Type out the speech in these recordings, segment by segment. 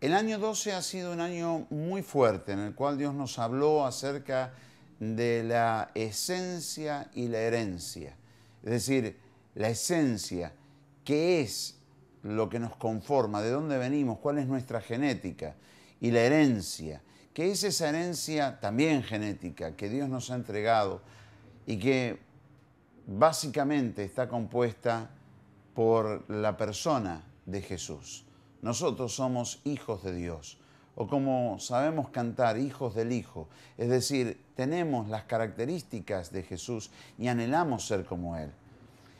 El año 12 ha sido un año muy fuerte en el cual Dios nos habló acerca de la esencia y la herencia. Es decir, la esencia, qué es lo que nos conforma, de dónde venimos, cuál es nuestra genética, y la herencia, que es esa herencia también genética que Dios nos ha entregado y que básicamente está compuesta por la persona de Jesús. Nosotros somos hijos de Dios, o como sabemos cantar, hijos del Hijo. Es decir, tenemos las características de Jesús y anhelamos ser como Él.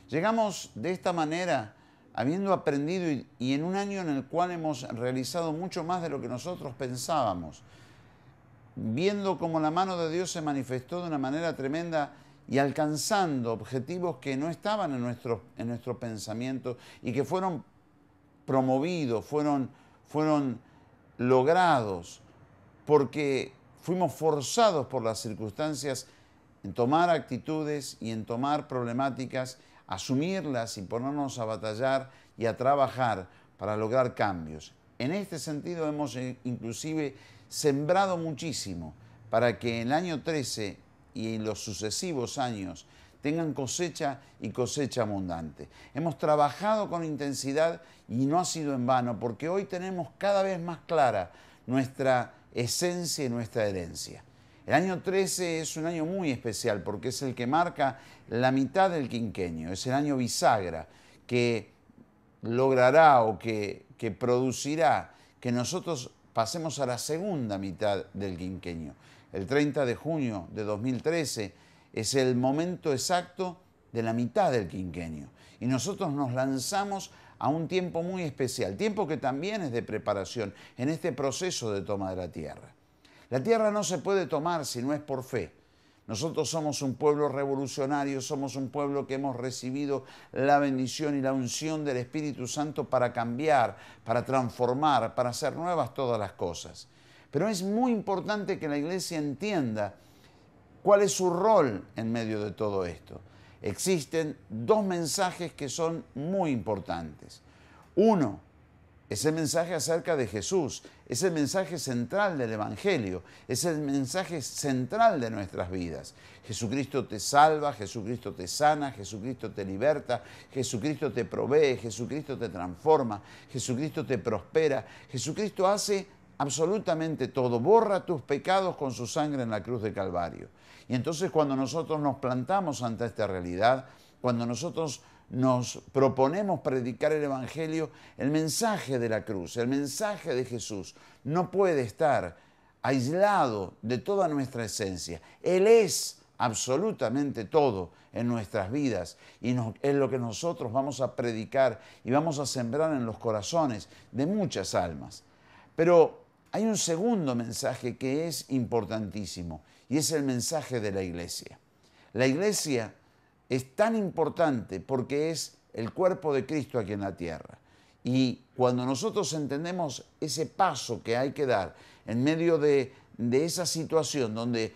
Llegamos de esta manera habiendo aprendido y en un año en el cual hemos realizado mucho más de lo que nosotros pensábamos, viendo cómo la mano de Dios se manifestó de una manera tremenda y alcanzando objetivos que no estaban en nuestro pensamiento y que fueron promovidos, fueron logrados, porque fuimos forzados por las circunstancias en tomar actitudes y en tomar problemáticas, asumirlas y ponernos a batallar y a trabajar para lograr cambios. En este sentido hemos inclusive sembrado muchísimo para que en el año 13 y en los sucesivos años tengan cosecha y cosecha abundante. Hemos trabajado con intensidad y no ha sido en vano, porque hoy tenemos cada vez más clara nuestra esencia y nuestra herencia. El año 13 es un año muy especial porque es el que marca la mitad del quinquenio, es el año bisagra que logrará o que producirá que nosotros pasemos a la segunda mitad del quinquenio. El 30 de junio de 2013 es el momento exacto de la mitad del quinquenio. Y nosotros nos lanzamos a un tiempo muy especial, tiempo que también es de preparación en este proceso de toma de la tierra. La tierra no se puede tomar si no es por fe. Nosotros somos un pueblo revolucionario, somos un pueblo que hemos recibido la bendición y la unción del Espíritu Santo para cambiar, para transformar, para hacer nuevas todas las cosas. Pero es muy importante que la iglesia entienda cuál es su rol en medio de todo esto. Existen dos mensajes que son muy importantes. Uno es el mensaje acerca de Jesús, es el mensaje central del Evangelio, es el mensaje central de nuestras vidas. Jesucristo te salva, Jesucristo te sana, Jesucristo te liberta, Jesucristo te provee, Jesucristo te transforma, Jesucristo te prospera, Jesucristo hace absolutamente todo, borra tus pecados con su sangre en la cruz de Calvario. Y entonces cuando nosotros nos plantamos ante esta realidad, cuando nosotros nos proponemos predicar el Evangelio, el mensaje de la cruz, el mensaje de Jesús, no puede estar aislado de toda nuestra esencia. Él es absolutamente todo en nuestras vidas y es lo que nosotros vamos a predicar y vamos a sembrar en los corazones de muchas almas. Pero hay un segundo mensaje que es importantísimo y es el mensaje de la iglesia. La iglesia es tan importante porque es el cuerpo de Cristo aquí en la tierra. Y cuando nosotros entendemos ese paso que hay que dar en medio de esa situación donde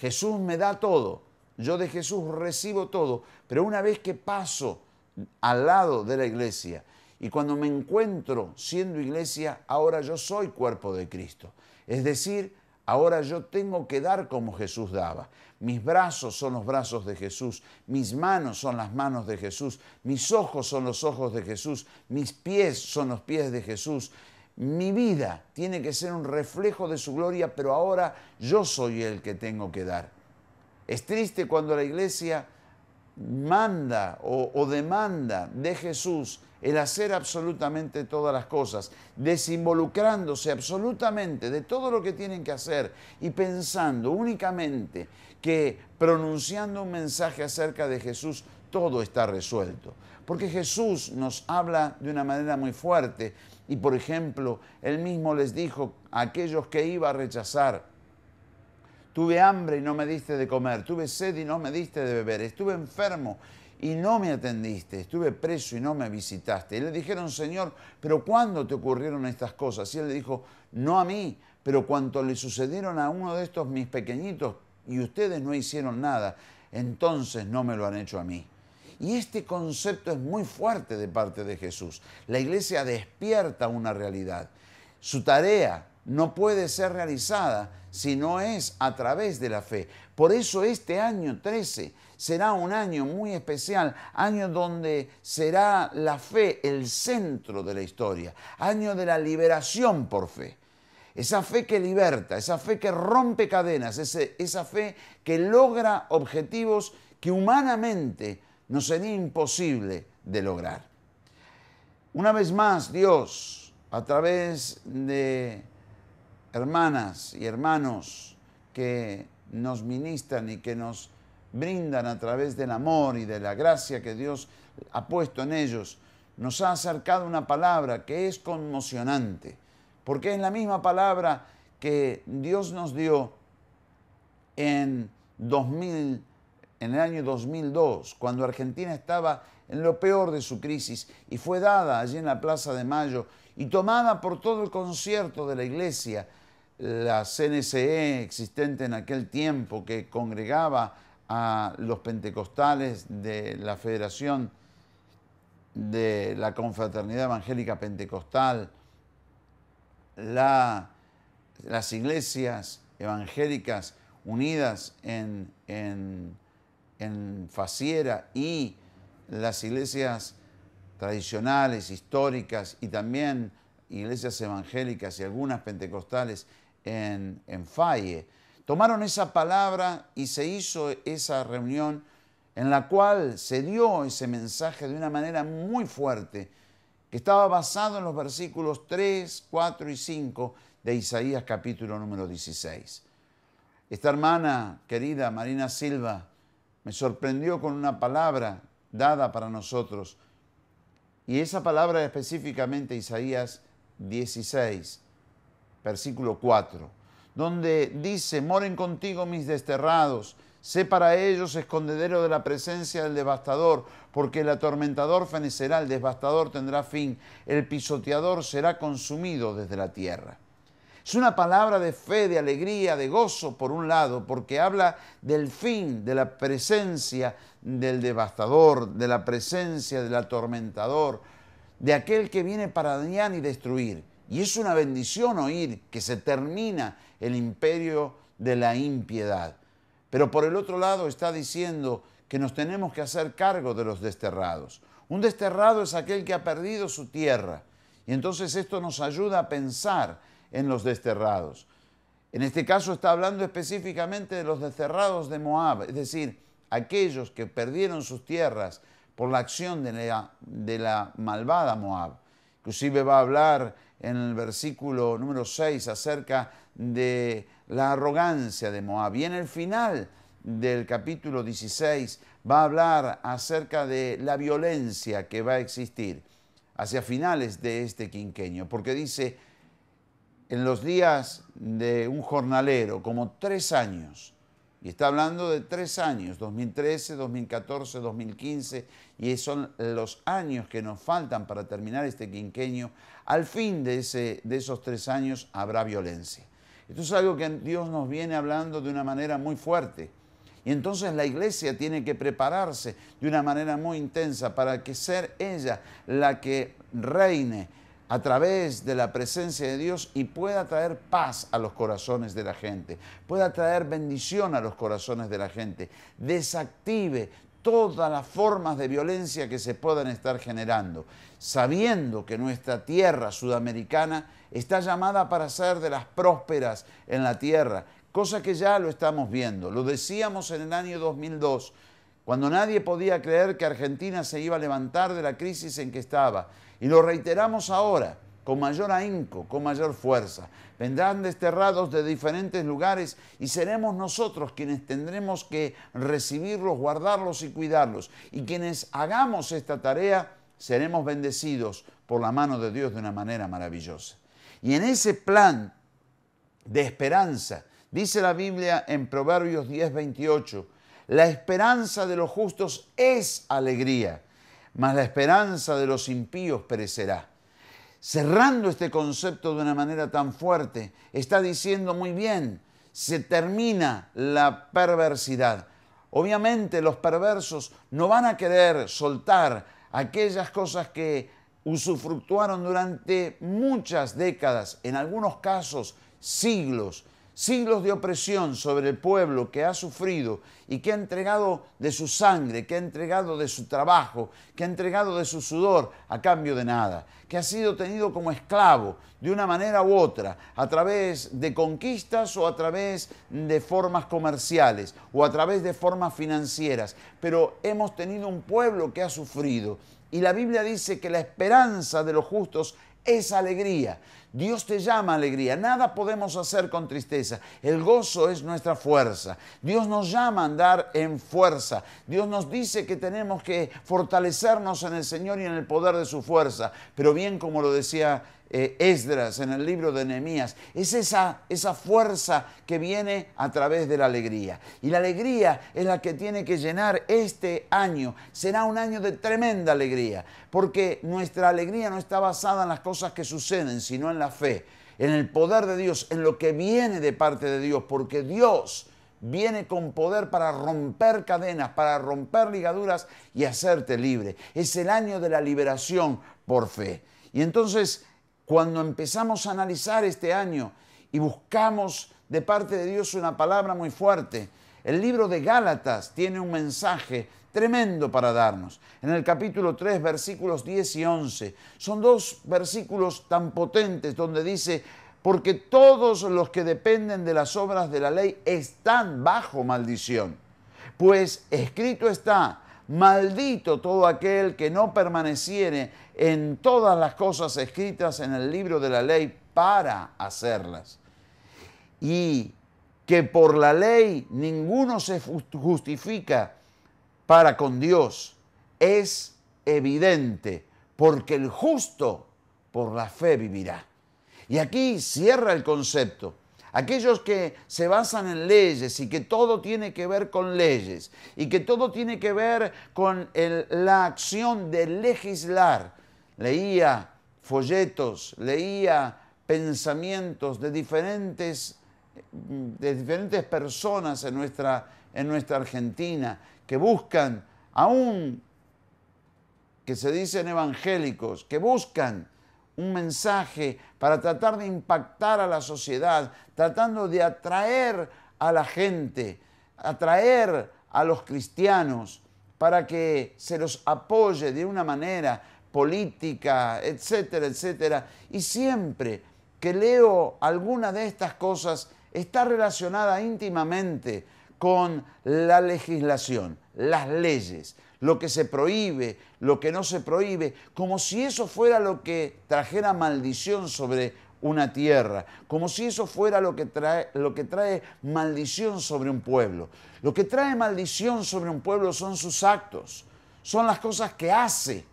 Jesús me da todo, yo de Jesús recibo todo, pero una vez que paso al lado de la iglesia y cuando me encuentro siendo iglesia, ahora yo soy cuerpo de Cristo. Es decir, ahora yo tengo que dar como Jesús daba. Mis brazos son los brazos de Jesús, mis manos son las manos de Jesús, mis ojos son los ojos de Jesús, mis pies son los pies de Jesús. Mi vida tiene que ser un reflejo de su gloria, pero ahora yo soy el que tengo que dar. Es triste cuando la iglesia manda o demanda de Jesús el hacer absolutamente todas las cosas, desinvolucrándose absolutamente de todo lo que tienen que hacer y pensando únicamente que pronunciando un mensaje acerca de Jesús todo está resuelto. Porque Jesús nos habla de una manera muy fuerte y, por ejemplo, Él mismo les dijo a aquellos que iba a rechazar: tuve hambre y no me diste de comer, tuve sed y no me diste de beber, estuve enfermo y no me atendiste, estuve preso y no me visitaste. Y le dijeron: Señor, ¿pero cuándo te ocurrieron estas cosas? Y Él le dijo: no a mí, pero cuanto le sucedieron a uno de estos mis pequeñitos y ustedes no hicieron nada, entonces no me lo han hecho a mí. Y este concepto es muy fuerte de parte de Jesús. La iglesia despierta una realidad. Su tarea no puede ser realizada si no es a través de la fe. Por eso este año 13 será un año muy especial, año donde será la fe el centro de la historia, año de la liberación por fe. Esa fe que liberta, esa fe que rompe cadenas, esa fe que logra objetivos que humanamente nos sería imposible de lograr. Una vez más, Dios, a través de hermanas y hermanos que nos ministran y que nos brindan a través del amor y de la gracia que Dios ha puesto en ellos, nos ha acercado una palabra que es conmocionante, porque es la misma palabra que Dios nos dio en el año 2002, cuando Argentina estaba en lo peor de su crisis y fue dada allí en la Plaza de Mayo y tomada por todo el concierto de la iglesia, la CNCE existente en aquel tiempo que congregaba a los pentecostales de la Federación de la Confraternidad Evangélica Pentecostal, las iglesias evangélicas unidas en Faciera y las iglesias tradicionales, históricas y también iglesias evangélicas y algunas pentecostales en Faye, tomaron esa palabra y se hizo esa reunión en la cual se dio ese mensaje de una manera muy fuerte, que estaba basado en los versículos 3, 4 y 5 de Isaías capítulo número 16. Esta hermana querida, Marina Silva, me sorprendió con una palabra dada para nosotros. Y esa palabra específicamente Isaías 16, versículo 4, donde dice: moren contigo mis desterrados, sé para ellos escondedero de la presencia del devastador, porque el atormentador fenecerá, el devastador tendrá fin, el pisoteador será consumido desde la tierra. Es una palabra de fe, de alegría, de gozo, por un lado, porque habla del fin, de la presencia del devastador, de la presencia del atormentador, de aquel que viene para dañar y destruir. Y es una bendición oír que se termina el imperio de la impiedad. Pero por el otro lado está diciendo que nos tenemos que hacer cargo de los desterrados. Un desterrado es aquel que ha perdido su tierra. Y entonces esto nos ayuda a pensar en los desterrados. En este caso está hablando específicamente de los desterrados de Moab, es decir, aquellos que perdieron sus tierras por la acción de la malvada Moab. Inclusive va a hablar en el versículo número 6 acerca de la arrogancia de Moab. Y en el final del capítulo 16 va a hablar acerca de la violencia que va a existir hacia finales de este quinquenio, porque dice: en los días de un jornalero, como 3 años, y está hablando de 3 años, 2013, 2014, 2015, y son los años que nos faltan para terminar este quinquenio. Al fin de esos 3 años habrá violencia. Esto es algo que Dios nos viene hablando de una manera muy fuerte. Y entonces la iglesia tiene que prepararse de una manera muy intensa para que sea ella la que reine a través de la presencia de Dios y pueda traer paz a los corazones de la gente, pueda traer bendición a los corazones de la gente, desactive todas las formas de violencia que se puedan estar generando, sabiendo que nuestra tierra sudamericana está llamada para ser de las prósperas en la tierra, cosa que ya lo estamos viendo. Lo decíamos en el año 2002, cuando nadie podía creer que Argentina se iba a levantar de la crisis en que estaba. Y lo reiteramos ahora, con mayor ahínco, con mayor fuerza. Vendrán desterrados de diferentes lugares y seremos nosotros quienes tendremos que recibirlos, guardarlos y cuidarlos. Y quienes hagamos esta tarea, seremos bendecidos por la mano de Dios de una manera maravillosa. Y en ese plan de esperanza, dice la Biblia en Proverbios 10:28, la esperanza de los justos es alegría, mas la esperanza de los impíos perecerá. Cerrando este concepto de una manera tan fuerte, está diciendo muy bien, se termina la perversidad. Obviamente los perversos no van a querer soltar aquellas cosas que usufructuaron durante muchas décadas, en algunos casos siglos, siglos de opresión sobre el pueblo que ha sufrido y que ha entregado de su sangre, que ha entregado de su trabajo, que ha entregado de su sudor a cambio de nada, que ha sido tenido como esclavo de una manera u otra, a través de conquistas o a través de formas comerciales o a través de formas financieras. Pero hemos tenido un pueblo que ha sufrido y la Biblia dice que la esperanza de los justos es alegría. Dios te llama a alegría. Nada podemos hacer con tristeza. El gozo es nuestra fuerza. Dios nos llama a andar en fuerza. Dios nos dice que tenemos que fortalecernos en el Señor y en el poder de su fuerza. Pero bien como lo decía Esdras en el libro de Nehemías, es esa fuerza que viene a través de la alegría. Y la alegría es la que tiene que llenar este año. Será un año de tremenda alegría, porque nuestra alegría no está basada en las cosas que suceden, sino en la fe, en el poder de Dios, en lo que viene de parte de Dios, porque Dios viene con poder para romper cadenas, para romper ligaduras y hacerte libre. Es el año de la liberación por fe. Y entonces, cuando empezamos a analizar este año y buscamos de parte de Dios una palabra muy fuerte, el libro de Gálatas tiene un mensaje tremendo para darnos. En el capítulo 3, versículos 10 y 11, son dos versículos tan potentes donde dice: porque todos los que dependen de las obras de la ley están bajo maldición. Pues escrito está: maldito todo aquel que no permaneciere en todas las cosas escritas en el libro de la ley para hacerlas. Y que por la ley ninguno se justifica para con Dios, es evidente, porque el justo por la fe vivirá. Y aquí cierra el concepto. Aquellos que se basan en leyes y que todo tiene que ver con leyes y que todo tiene que ver con la acción de legislar. Leía folletos, leía pensamientos de diferentes personas en nuestra Argentina que buscan, aún que se dicen evangélicos, que buscan un mensaje para tratar de impactar a la sociedad, tratando de atraer a la gente, atraer a los cristianos para que se los apoye de una manera política, etcétera, etcétera. Y siempre que leo alguna de estas cosas está relacionada íntimamente con la legislación, las leyes, lo que se prohíbe, lo que no se prohíbe, como si eso fuera lo que trajera maldición sobre una tierra, como si eso fuera lo que trae maldición sobre un pueblo. Lo que trae maldición sobre un pueblo son sus actos, son las cosas que hace.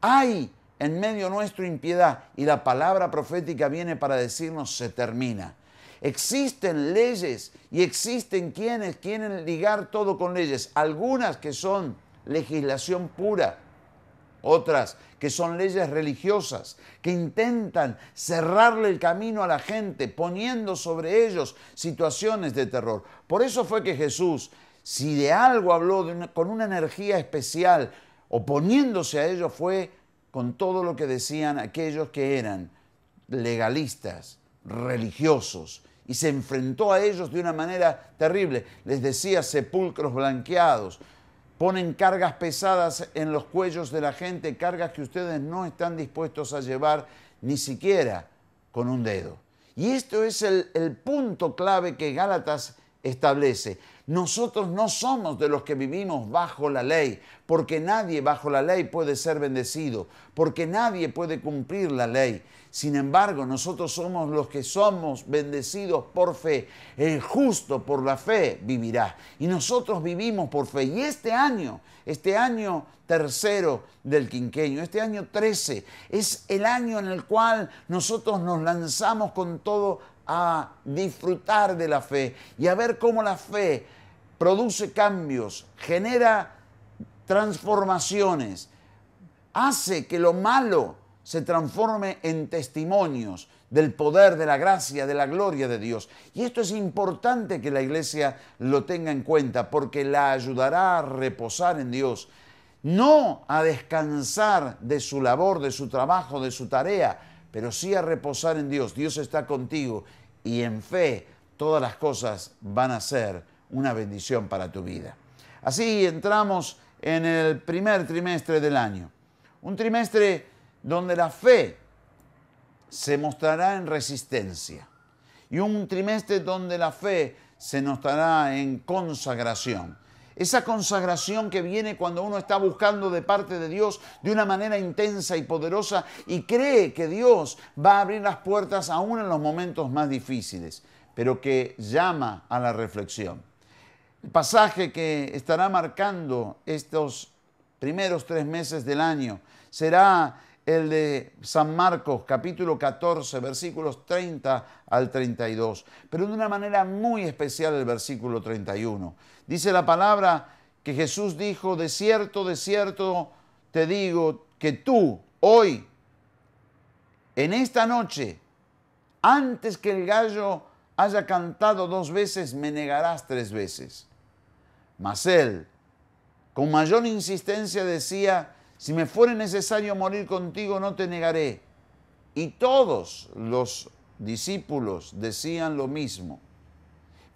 Hay en medio nuestro impiedad y la palabra profética viene para decirnos: se termina. Existen leyes y existen quienes quieren ligar todo con leyes, algunas que son legislación pura, otras que son leyes religiosas, que intentan cerrarle el camino a la gente, poniendo sobre ellos situaciones de terror. Por eso fue que Jesús, si de algo habló con una energía especial, oponiéndose a ellos, fue con todo lo que decían aquellos que eran legalistas, religiosos, y se enfrentó a ellos de una manera terrible. Les decía: sepulcros blanqueados, ponen cargas pesadas en los cuellos de la gente, cargas que ustedes no están dispuestos a llevar ni siquiera con un dedo. Y esto es el punto clave que Gálatas establece. Nosotros no somos de los que vivimos bajo la ley, porque nadie bajo la ley puede ser bendecido, porque nadie puede cumplir la ley. Sin embargo, nosotros somos los que somos bendecidos por fe. El justo por la fe vivirá. Y nosotros vivimos por fe. Y este año tercero del quinquenio, este año 13, es el año en el cual nosotros nos lanzamos con todo a disfrutar de la fe y a ver cómo la fe produce cambios, genera transformaciones, hace que lo malo se transforme en testimonios del poder, de la gracia, de la gloria de Dios. Y esto es importante que la iglesia lo tenga en cuenta, porque la ayudará a reposar en Dios. no a descansar de su labor, de su trabajo, de su tarea, pero sí a reposar en Dios. Dios está contigo y en fe todas las cosas van a ser una bendición para tu vida. Así entramos en el primer trimestre del año. Un trimestre donde la fe se mostrará en resistencia. Y un trimestre donde la fe se mostrará en consagración. Esa consagración que viene cuando uno está buscando de parte de Dios de una manera intensa y poderosa y cree que Dios va a abrir las puertas aún en los momentos más difíciles, pero que llama a la reflexión. El pasaje que estará marcando estos primeros 3 meses del año será el de San Marcos, capítulo 14, versículos 30 al 32, pero de una manera muy especial el versículo 31. Dice la palabra que Jesús dijo: de cierto, te digo que tú, hoy, en esta noche, antes que el gallo haya cantado 2 veces, me negarás 3 veces. Mas él, con mayor insistencia, decía: si me fuere necesario morir contigo, no te negaré. Y todos los discípulos decían lo mismo.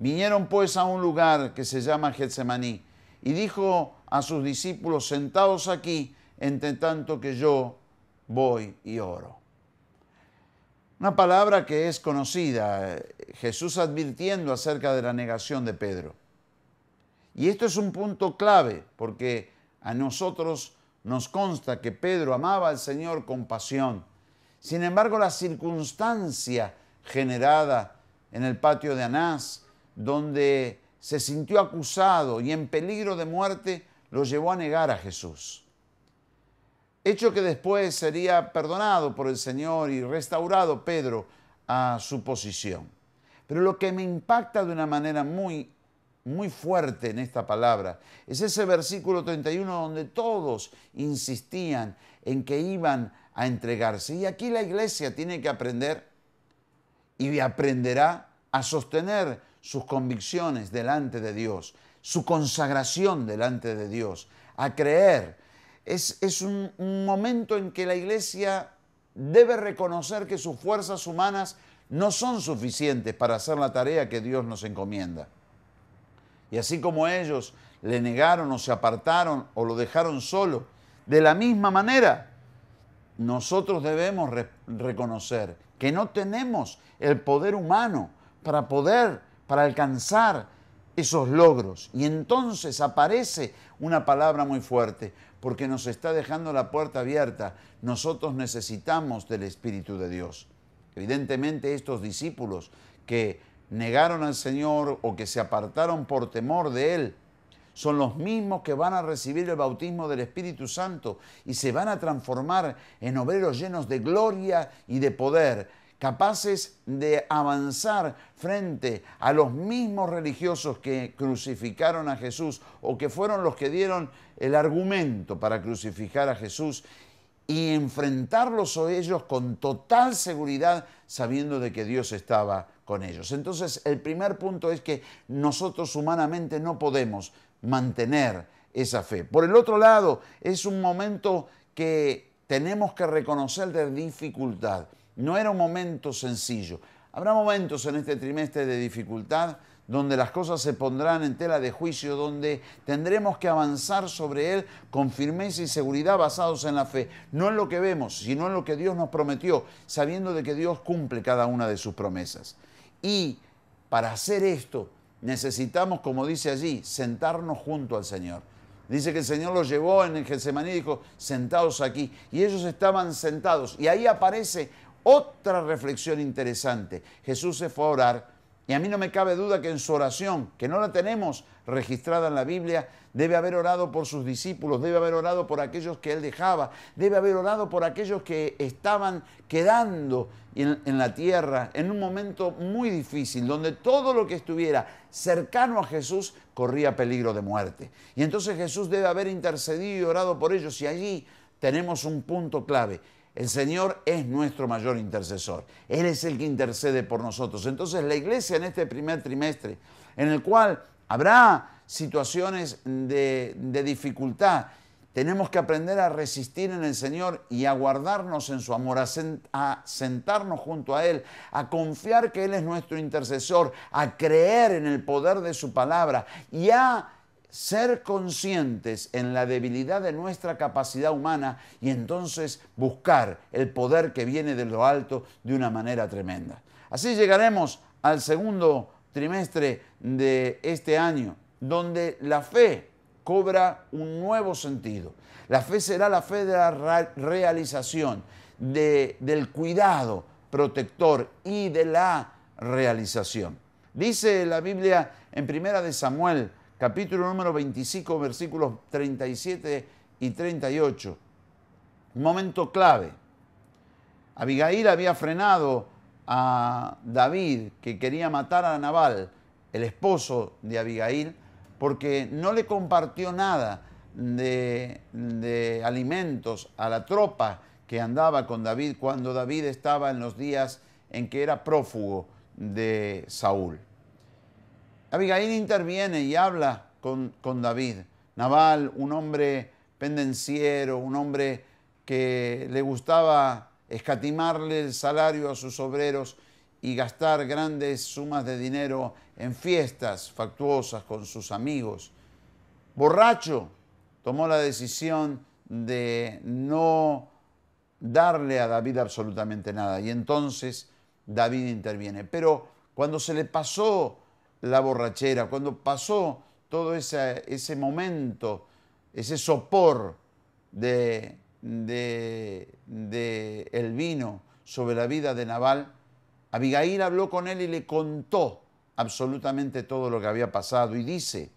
Vinieron pues a un lugar que se llama Getsemaní, y dijo a sus discípulos: sentaos aquí, entre tanto que yo voy y oro. Una palabra que es conocida, Jesús advirtiendo acerca de la negación de Pedro. Y esto es un punto clave, porque a nosotros nos consta que Pedro amaba al Señor con pasión. Sin embargo, la circunstancia generada en el patio de Anás, donde se sintió acusado y en peligro de muerte, lo llevó a negar a Jesús. Hecho que después sería perdonado por el Señor y restaurado Pedro a su posición. Pero lo que me impacta de una manera muy fuerte en esta palabra es ese versículo 31 donde todos insistían en que iban a entregarse. Y aquí la iglesia tiene que aprender y aprenderá a sostener sus convicciones delante de Dios, su consagración delante de Dios, a creer. Es un momento en que la iglesia debe reconocer que sus fuerzas humanas no son suficientes para hacer la tarea que Dios nos encomienda. Y así como ellos le negaron o se apartaron o lo dejaron solo, de la misma manera, nosotros debemos reconocer que no tenemos el poder humano para alcanzar esos logros. Y entonces aparece una palabra muy fuerte, porque nos está dejando la puerta abierta. Nosotros necesitamos del Espíritu de Dios. Evidentemente estos discípulos que negaron al Señor o que se apartaron por temor de Él, son los mismos que van a recibir el bautismo del Espíritu Santo y se van a transformar en obreros llenos de gloria y de poder, capaces de avanzar frente a los mismos religiosos que crucificaron a Jesús o que fueron los que dieron el argumento para crucificar a Jesús, y enfrentarlos a ellos con total seguridad, sabiendo de que Dios estaba con ellos. Entonces, el primer punto es que nosotros humanamente no podemos mantener esa fe. Por el otro lado, es un momento que tenemos que reconocer de dificultad. No era un momento sencillo. Habrá momentos en este trimestre de dificultad donde las cosas se pondrán en tela de juicio, donde tendremos que avanzar sobre él con firmeza y seguridad basados en la fe. No en lo que vemos, sino en lo que Dios nos prometió, sabiendo de que Dios cumple cada una de sus promesas. Y para hacer esto necesitamos, como dice allí, sentarnos junto al Señor. Dice que el Señor los llevó en el Getsemaní y dijo: sentados aquí. Y ellos estaban sentados. Y ahí aparece otra reflexión interesante. Jesús se fue a orar. Y a mí no me cabe duda que en su oración, que no la tenemos registrada en la Biblia, debe haber orado por sus discípulos, debe haber orado por aquellos que él dejaba, debe haber orado por aquellos que estaban quedando en la tierra en un momento muy difícil, donde todo lo que estuviera cercano a Jesús corría peligro de muerte. Y entonces Jesús debe haber intercedido y orado por ellos, y allí tenemos un punto clave. El Señor es nuestro mayor intercesor. Él es el que intercede por nosotros. Entonces la iglesia en este primer trimestre, en el cual habrá situaciones de dificultad, tenemos que aprender a resistir en el Señor y a guardarnos en su amor, a sentarnos junto a Él, a confiar que Él es nuestro intercesor, a creer en el poder de su palabra y a ser conscientes en la debilidad de nuestra capacidad humana y entonces buscar el poder que viene de lo alto de una manera tremenda. Así llegaremos al segundo trimestre de este año, donde la fe cobra un nuevo sentido. La fe será la fe de la realización, del cuidado protector y de la realización. Dice la Biblia en 1 de Samuel, capítulo número 25, versículos 37 y 38. Un momento clave. Abigail había frenado a David, que quería matar a Nabal, el esposo de Abigail, porque no le compartió nada de alimentos a la tropa que andaba con David cuando David estaba en los días en que era prófugo de Saúl. Abigail interviene y habla con David. Nabal, un hombre pendenciero, un hombre que le gustaba escatimarle el salario a sus obreros y gastar grandes sumas de dinero en fiestas factuosas con sus amigos. Borracho, tomó la decisión de no darle a David absolutamente nada. Y entonces David interviene. Pero cuando se le pasó la borrachera, cuando pasó todo ese momento, ese sopor de el vino sobre la vida de Nabal, Abigail habló con él y le contó absolutamente todo lo que había pasado. Y dice,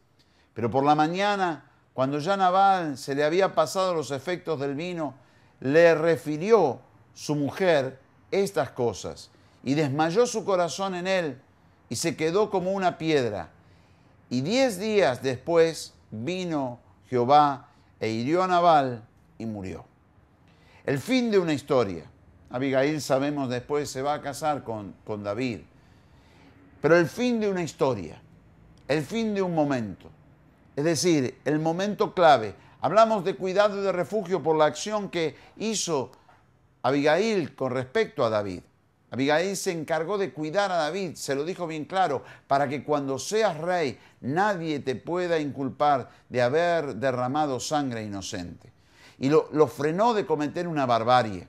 pero por la mañana, cuando ya Nabal se le había pasado los efectos del vino, le refirió su mujer estas cosas y desmayó su corazón en él y se quedó como una piedra. Y 10 días después vino Jehová e hirió a Nabal y murió. El fin de una historia. Abigail, sabemos, después se va a casar con David. Pero el fin de una historia, el fin de un momento, es decir, el momento clave. Hablamos de cuidado y de refugio por la acción que hizo Abigail con respecto a David. Abigail se encargó de cuidar a David, se lo dijo bien claro, para que cuando seas rey nadie te pueda inculpar de haber derramado sangre inocente. Y lo frenó de cometer una barbarie.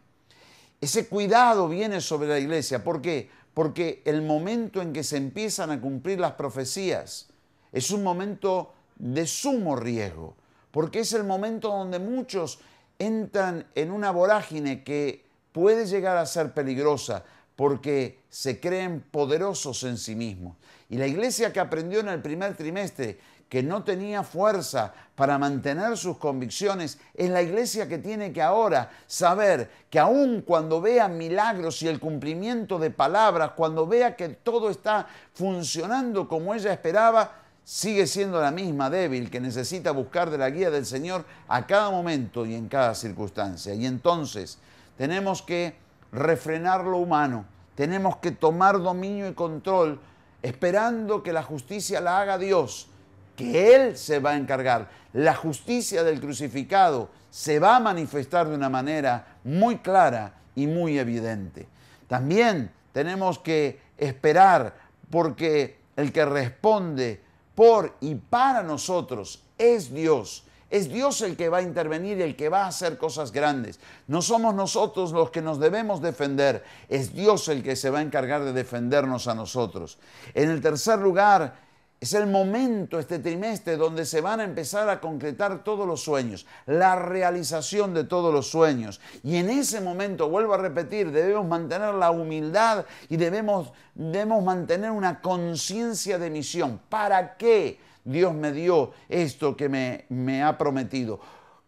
Ese cuidado viene sobre la iglesia. ¿Por qué? Porque el momento en que se empiezan a cumplir las profecías es un momento de sumo riesgo, porque es el momento donde muchos entran en una vorágine que puede llegar a ser peligrosa, porque se creen poderosos en sí mismos. Y la iglesia que aprendió en el primer trimestre que no tenía fuerza para mantener sus convicciones, es la iglesia que tiene que ahora saber que aun cuando vea milagros y el cumplimiento de palabras, cuando vea que todo está funcionando como ella esperaba, sigue siendo la misma débil que necesita buscar de la guía del Señor a cada momento y en cada circunstancia. Y entonces tenemos que refrenar lo humano, tenemos que tomar dominio y control, esperando que la justicia la haga Dios, que Él se va a encargar. La justicia del crucificado se va a manifestar de una manera muy clara y muy evidente. También tenemos que esperar, porque el que responde por y para nosotros es Dios. Es Dios el que va a intervenir y el que va a hacer cosas grandes. No somos nosotros los que nos debemos defender. Es Dios el que se va a encargar de defendernos a nosotros. En el tercer lugar, es el momento, este trimestre, donde se van a empezar a concretar todos los sueños, la realización de todos los sueños. Y en ese momento, vuelvo a repetir, debemos mantener la humildad y debemos mantener una conciencia de misión. ¿Para qué Dios me dio esto que me ha prometido?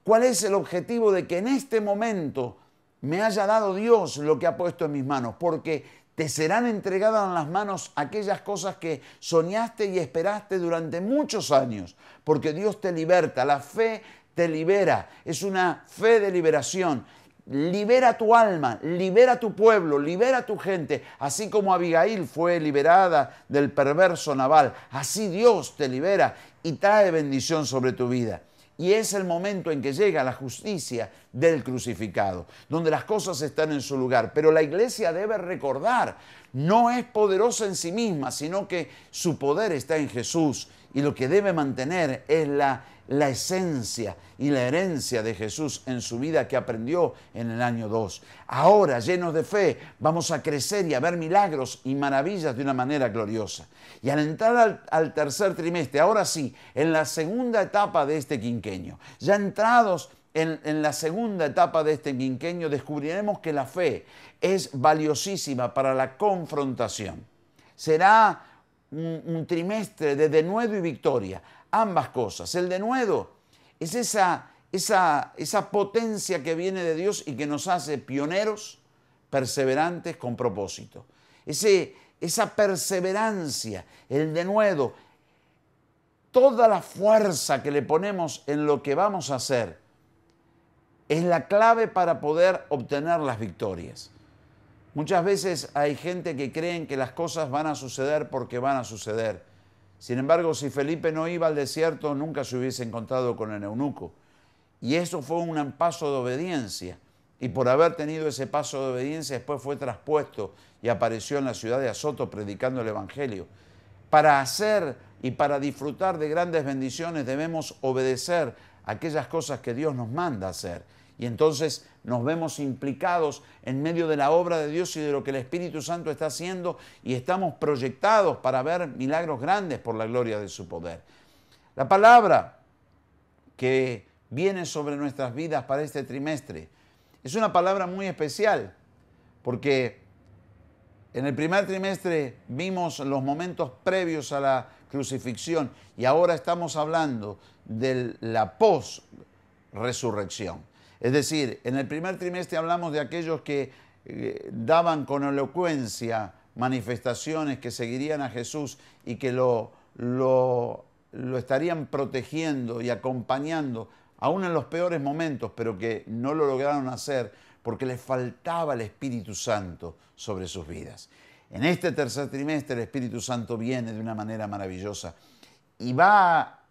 ¿Cuál es el objetivo de que en este momento me haya dado Dios lo que ha puesto en mis manos? Porque te serán entregadas en las manos aquellas cosas que soñaste y esperaste durante muchos años, porque Dios te liberta, la fe te libera, es una fe de liberación. Libera tu alma, libera tu pueblo, libera tu gente, así como Abigail fue liberada del perverso Nabal, así Dios te libera y trae bendición sobre tu vida. y es el momento en que llega la justicia del crucificado, donde las cosas están en su lugar. Pero la iglesia debe recordar, no es poderosa en sí misma, sino que su poder está en Jesús, y lo que debe mantener es la esencia y la herencia de Jesús en su vida que aprendió en el año 2. Ahora, llenos de fe, vamos a crecer y a ver milagros y maravillas de una manera gloriosa. Y al entrar al tercer trimestre, ahora sí, en la segunda etapa de este quinquenio, ya entrados en la segunda etapa de este quinquenio, descubriremos que la fe es valiosísima para la confrontación. Será un trimestre de denuedo y victoria, ambas cosas. El denuedo es esa potencia que viene de Dios y que nos hace pioneros, perseverantes con propósito. Esa perseverancia, el denuedo, toda la fuerza que le ponemos en lo que vamos a hacer es la clave para poder obtener las victorias. Muchas veces hay gente que creen que las cosas van a suceder porque van a suceder. Sin embargo, si Felipe no iba al desierto, nunca se hubiese encontrado con el eunuco. Y eso fue un paso de obediencia. Y por haber tenido ese paso de obediencia, después fue traspuesto y apareció en la ciudad de Azoto predicando el Evangelio. Para hacer y para disfrutar de grandes bendiciones debemos obedecer aquellas cosas que Dios nos manda hacer. Y entonces nos vemos implicados en medio de la obra de Dios y de lo que el Espíritu Santo está haciendo, y estamos proyectados para ver milagros grandes por la gloria de su poder. La palabra que viene sobre nuestras vidas para este trimestre es una palabra muy especial, porque en el primer trimestre vimos los momentos previos a la crucifixión y ahora estamos hablando de la post-resurrección. Es decir, en el primer trimestre hablamos de aquellos que daban con elocuencia manifestaciones que seguirían a Jesús y que lo estarían protegiendo y acompañando, aún en los peores momentos, pero que no lo lograron hacer porque les faltaba el Espíritu Santo sobre sus vidas. En este tercer trimestre el Espíritu Santo viene de una manera maravillosa y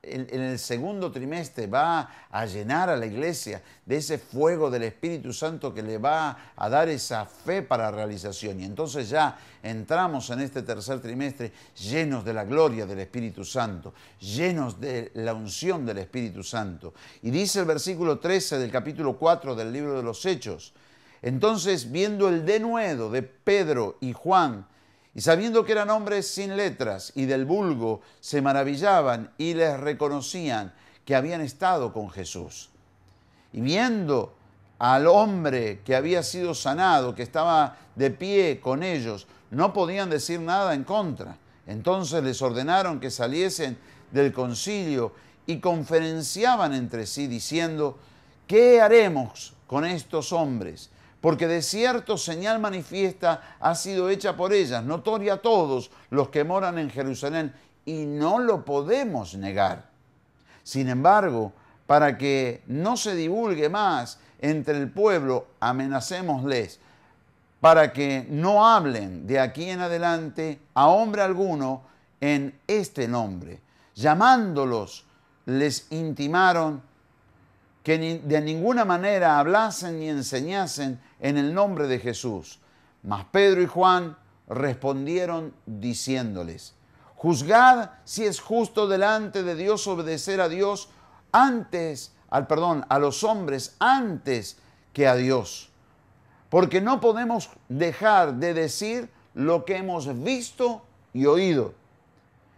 en el segundo trimestre va a llenar a la iglesia de ese fuego del Espíritu Santo que le va a dar esa fe para realización. Y entonces ya entramos en este tercer trimestre llenos de la gloria del Espíritu Santo, llenos de la unción del Espíritu Santo. Y dice el versículo 13 del capítulo 4 del libro de los Hechos: entonces, viendo el denuedo de Pedro y Juan, y sabiendo que eran hombres sin letras y del vulgo, se maravillaban y les reconocían que habían estado con Jesús. Y viendo al hombre que había sido sanado, que estaba de pie con ellos, no podían decir nada en contra. Entonces les ordenaron que saliesen del concilio y conferenciaban entre sí, diciendo: ¿qué haremos con estos hombres? Porque de cierto señal manifiesta ha sido hecha por ellas, notoria a todos los que moran en Jerusalén, y no lo podemos negar. Sin embargo, para que no se divulgue más entre el pueblo, amenacémosles, para que no hablen de aquí en adelante a hombre alguno en este nombre. Llamándolos, les intimaron que de ninguna manera hablasen ni enseñasen en el nombre de Jesús. Mas Pedro y Juan respondieron diciéndoles: juzgad si es justo delante de Dios obedecer a Dios a los hombres antes que a Dios. Porque no podemos dejar de decir lo que hemos visto y oído.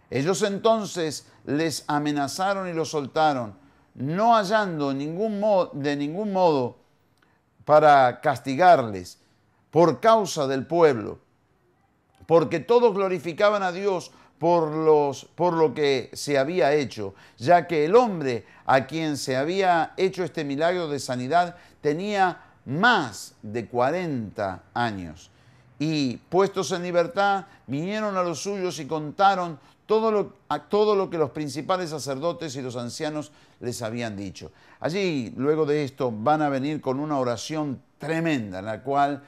Ellos entonces les amenazaron y los soltaron, no hallando de ningún modo para castigarles por causa del pueblo, porque todos glorificaban a Dios por lo que se había hecho, ya que el hombre a quien se había hecho este milagro de sanidad tenía más de 40 años. Y puestos en libertad, vinieron a los suyos y contaron todo lo que los principales sacerdotes y los ancianos les habían dicho. Allí, luego de esto, van a venir con una oración tremenda, en la cual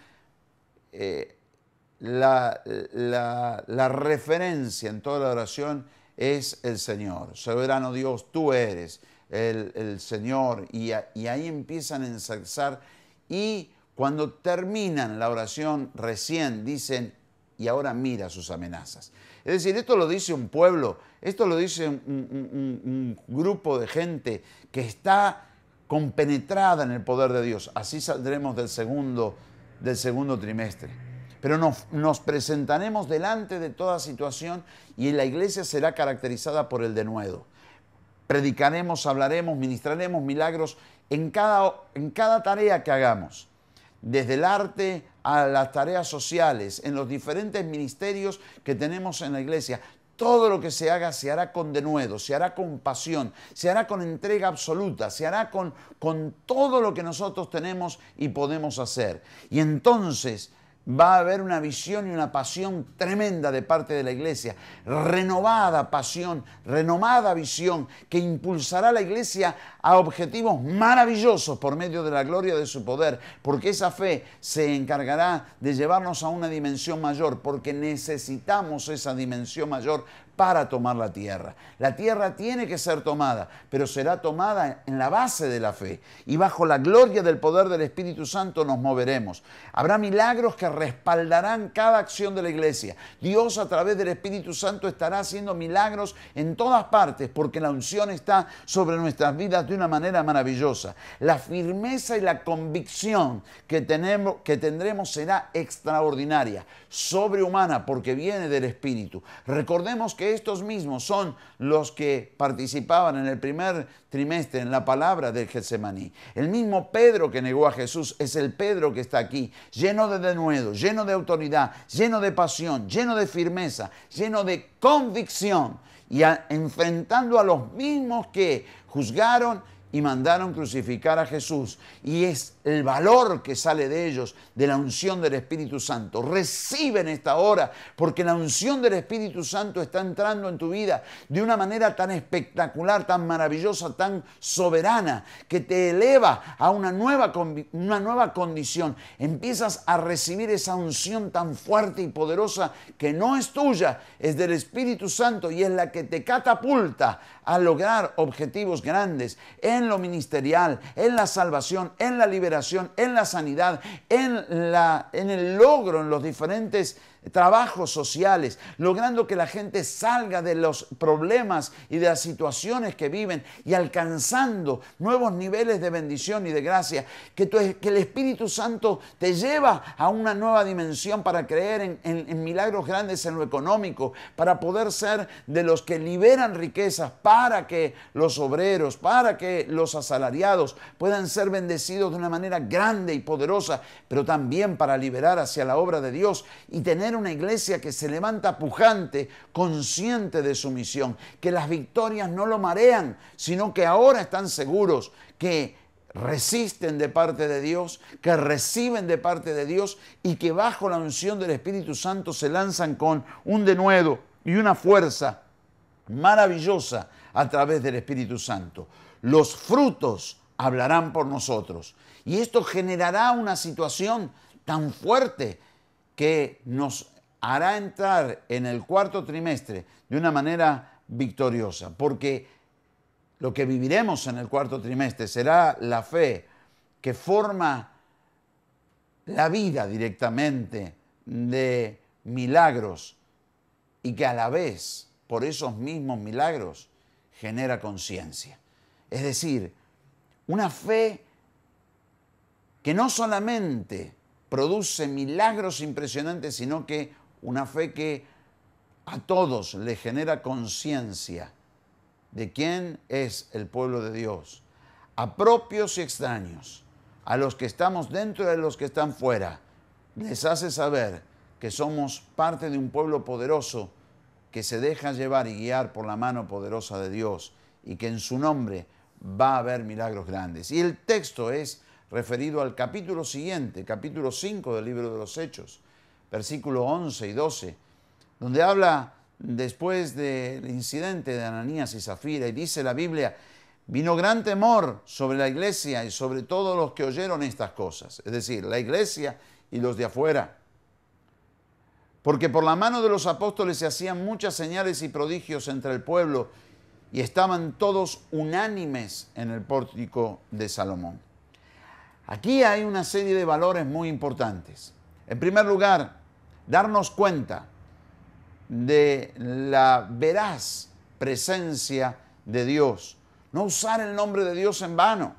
la referencia en toda la oración es el Señor. Soberano Dios, tú eres el Señor y ahí empiezan a ensalzar y cuando terminan la oración recién dicen, y ahora mira sus amenazas. Es decir, esto lo dice un pueblo, esto lo dice un grupo de gente que está compenetrada en el poder de Dios. Así saldremos del segundo trimestre. Pero nos presentaremos delante de toda situación y la iglesia será caracterizada por el denuedo. Predicaremos, hablaremos, ministraremos milagros en cada tarea que hagamos. Desde el arte a las tareas sociales, en los diferentes ministerios que tenemos en la iglesia. Todo lo que se haga se hará con denuedo, se hará con pasión, se hará con entrega absoluta, se hará con todo lo que nosotros tenemos y podemos hacer. Y entonces va a haber una visión y una pasión tremenda de parte de la iglesia, renovada pasión, renovada visión que impulsará a la iglesia a objetivos maravillosos por medio de la gloria de su poder, porque esa fe se encargará de llevarnos a una dimensión mayor, porque necesitamos esa dimensión mayor para tomar la tierra. La tierra tiene que ser tomada, pero será tomada en la base de la fe. Y bajo la gloria del poder del Espíritu Santo nos moveremos. Habrá milagros que respaldarán cada acción de la iglesia. Dios a través del Espíritu Santo estará haciendo milagros en todas partes, porque la unción está sobre nuestras vidas de una manera maravillosa. La firmeza y la convicción que tendremos será extraordinaria, sobrehumana, porque viene del Espíritu. Recordemos que estos mismos son los que participaban en el primer trimestre en la palabra del Getsemaní. El mismo Pedro que negó a Jesús es el Pedro que está aquí, lleno de denuedo, lleno de autoridad, lleno de pasión, lleno de firmeza, lleno de convicción y enfrentando a los mismos que juzgaron y mandaron crucificar a Jesús. Y es el valor que sale de ellos, de la unción del Espíritu Santo. Reciben esta hora, porque la unción del Espíritu Santo está entrando en tu vida de una manera tan espectacular, tan maravillosa, tan soberana, que te eleva a una nueva condición. Empiezas a recibir esa unción tan fuerte y poderosa que no es tuya, es del Espíritu Santo y es la que te catapulta a lograr objetivos grandes en lo ministerial, en la salvación, en la liberación, en la sanidad, en el logro en los diferentes trabajos sociales, logrando que la gente salga de los problemas y de las situaciones que viven y alcanzando nuevos niveles de bendición y de gracia, que el Espíritu Santo te lleva a una nueva dimensión para creer en milagros grandes en lo económico, para poder ser de los que liberan riquezas para que los obreros, para que los asalariados puedan ser bendecidos de una manera grande y poderosa, pero también para liberar hacia la obra de Dios y tener una iglesia que se levanta pujante, consciente de su misión, que las victorias no lo marean, sino que ahora están seguros que resisten de parte de Dios, que reciben de parte de Dios y que bajo la unción del Espíritu Santo se lanzan con un denuedo y una fuerza maravillosa a través del Espíritu Santo. Los frutos hablarán por nosotros y esto generará una situación tan fuerte que nos hará entrar en el cuarto trimestre de una manera victoriosa, porque lo que viviremos en el cuarto trimestre será la fe que forma la vida directamente de milagros y que a la vez, por esos mismos milagros, genera conciencia. Es decir, una fe que no solamente produce milagros impresionantes, sino que una fe que a todos le genera conciencia de quién es el pueblo de Dios, a propios y extraños, a los que estamos dentro y a los que están fuera, les hace saber que somos parte de un pueblo poderoso que se deja llevar y guiar por la mano poderosa de Dios y que en su nombre va a haber milagros grandes. Y el texto es referido al capítulo siguiente, capítulo 5 del libro de los Hechos, versículos 11 y 12, donde habla después del incidente de Ananías y Zafira, y dice la Biblia: vino gran temor sobre la iglesia y sobre todos los que oyeron estas cosas, es decir, la iglesia y los de afuera, porque por la mano de los apóstoles se hacían muchas señales y prodigios entre el pueblo, y estaban todos unánimes en el pórtico de Salomón. Aquí hay una serie de valores muy importantes. En primer lugar, darnos cuenta de la veraz presencia de Dios. No usar el nombre de Dios en vano.